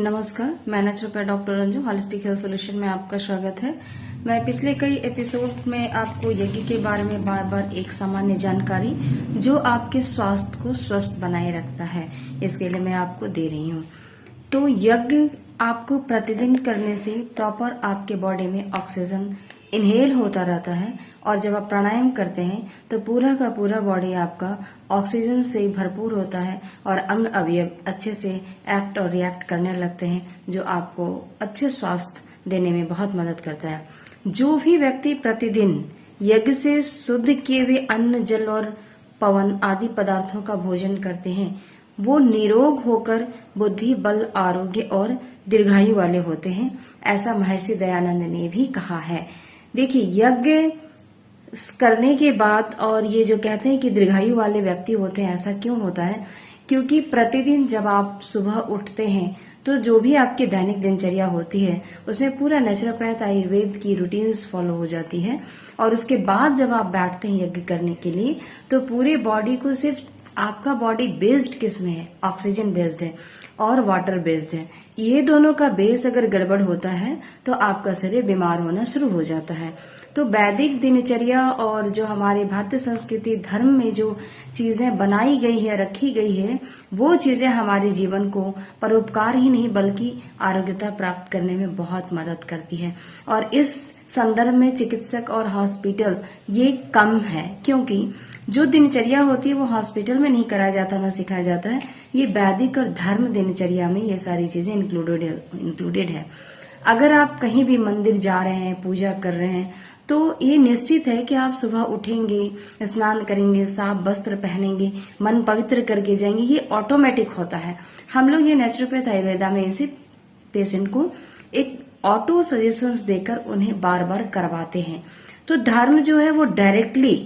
नमस्कार, मैं naturopath doctor Ranju, holistic health solution में आपका स्वागत है। मैं पिछले कई एपिसोड में आपको यज्ञ के बारे में बार बार एक सामान्य जानकारी जो आपके स्वास्थ्य को स्वस्थ बनाए रखता है, इसके लिए मैं आपको दे रही हूँ। तो यज्ञ आपको प्रतिदिन करने से प्रॉपर आपके बॉडी में ऑक्सीजन इनहेल होता रहता है और जब आप प्राणायाम करते हैं तो पूरा का पूरा बॉडी आपका ऑक्सीजन से भरपूर होता है और अंग अवयव अच्छे से एक्ट और रिएक्ट करने लगते हैं, जो आपको अच्छे स्वास्थ्य देने में बहुत मदद करता है। जो भी व्यक्ति प्रतिदिन यज्ञ से शुद्ध किए हुए अन्न, जल और पवन आदि पदार्थों का भोजन करते हैं, वो निरोग होकर बुद्धि, बल, आरोग्य और दीर्घायु वाले होते हैं, ऐसा महर्षि दयानंद ने भी कहा है। देखिए, यज्ञ करने के बाद और ये जो कहते हैं कि दीर्घायु वाले व्यक्ति होते हैं, ऐसा क्यों होता है? क्योंकि प्रतिदिन जब आप सुबह उठते हैं तो जो भी आपकी दैनिक दिनचर्या होती है उसमें पूरा नेचुरोपैथ आयुर्वेद की रूटीन्स फॉलो हो जाती है और उसके बाद जब आप बैठते हैं यज्ञ करने के लिए तो पूरे बॉडी को सिर्फ आपका बॉडी बेस्ड किस में है? ऑक्सीजन बेस्ड है और वाटर बेस्ड है। ये दोनों का बेस अगर गड़बड़ होता है तो आपका शरीर बीमार होना शुरू हो जाता है। तो वैदिक दिनचर्या और जो हमारे भारतीय संस्कृति धर्म में जो चीजें बनाई गई है, रखी गई है, वो चीजें हमारे जीवन को परोपकार ही नहीं बल्कि आरोग्यता प्राप्त करने में बहुत मदद करती है। और इस संदर्भ में चिकित्सक और हॉस्पिटल ये कम है, क्योंकि जो दिनचर्या होती है वो हॉस्पिटल में नहीं कराया जाता, ना सिखाया जाता है। ये वैदिक और धर्म दिनचर्या में ये सारी चीजें इंक्लूडेड है। अगर आप कहीं भी मंदिर जा रहे हैं, पूजा कर रहे हैं, तो ये निश्चित है कि आप सुबह उठेंगे, स्नान करेंगे, साफ वस्त्र पहनेंगे, मन पवित्र करके जाएंगे। ये ऑटोमेटिक होता है। हम लोग ये नेचुरोपैथ आयुर्वेदा में इसे पेशेंट को एक ऑटो सजेशंस देकर उन्हें बार बार करवाते हैं। तो धर्म जो है वो डायरेक्टली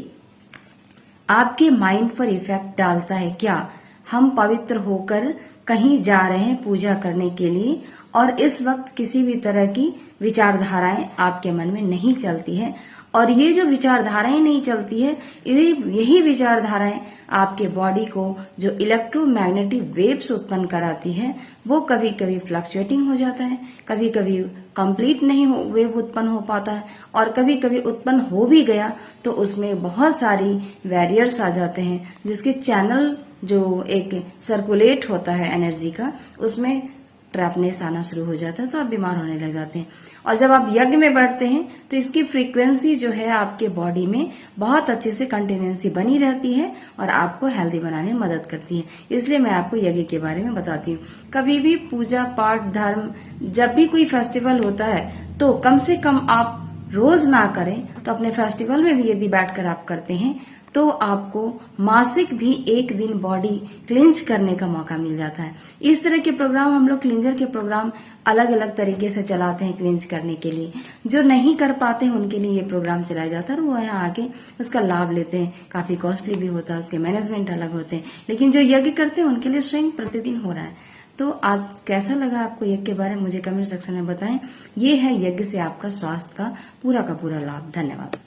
आपके माइंड पर इफेक्ट डालता है। क्या हम पवित्र होकर कहीं जा रहे हैं पूजा करने के लिए और इस वक्त किसी भी तरह की विचारधाराएं आपके मन में नहीं चलती है, और ये जो विचारधाराएं नहीं चलती है, यही विचारधाराएं आपके बॉडी को जो इलेक्ट्रोमैग्नेटिक वेव्स उत्पन्न कराती है, वो कभी कभी फ्लक्चुएटिंग हो जाता है, कभी कभी कंप्लीट नहीं वेव उत्पन्न हो पाता है, और कभी कभी उत्पन्न हो भी गया तो उसमें बहुत सारी बैरियर्स आ जाते हैं, जिसके चैनल जो एक सर्कुलेट होता है एनर्जी का, उसमें ट्रैपनेस आना शुरू हो जाता है, तो आप बीमार होने लग जाते हैं। और जब आप यज्ञ में बैठते हैं तो इसकी फ्रीक्वेंसी जो है आपके बॉडी में बहुत अच्छे से कंटिन्यूंसी बनी रहती है और आपको हेल्दी बनाने में मदद करती है। इसलिए मैं आपको यज्ञ के बारे में बताती हूँ। कभी भी पूजा पाठ, धर्म, जब भी कोई फेस्टिवल होता है तो कम से कम आप रोज ना करें तो अपने फेस्टिवल में भी यदि बैठकर आप करते हैं तो आपको मासिक भी एक दिन बॉडी क्लींज करने का मौका मिल जाता है। इस तरह के प्रोग्राम हम लोग क्लींजर के प्रोग्राम अलग अलग तरीके से चलाते हैं क्लींज करने के लिए। जो नहीं कर पाते हैं उनके लिए ये प्रोग्राम चलाया जाता है और वो यहाँ आके उसका लाभ लेते हैं। काफी कॉस्टली भी होता है, उसके मैनेजमेंट अलग होते हैं, लेकिन जो यज्ञ करते हैं उनके लिए स्वयं प्रतिदिन हो रहा है। तो आज कैसा लगा आपको यज्ञ के बारे में मुझे कमेंट सेक्शन में बताएं। ये है यज्ञ से आपका स्वास्थ्य का पूरा लाभ। धन्यवाद।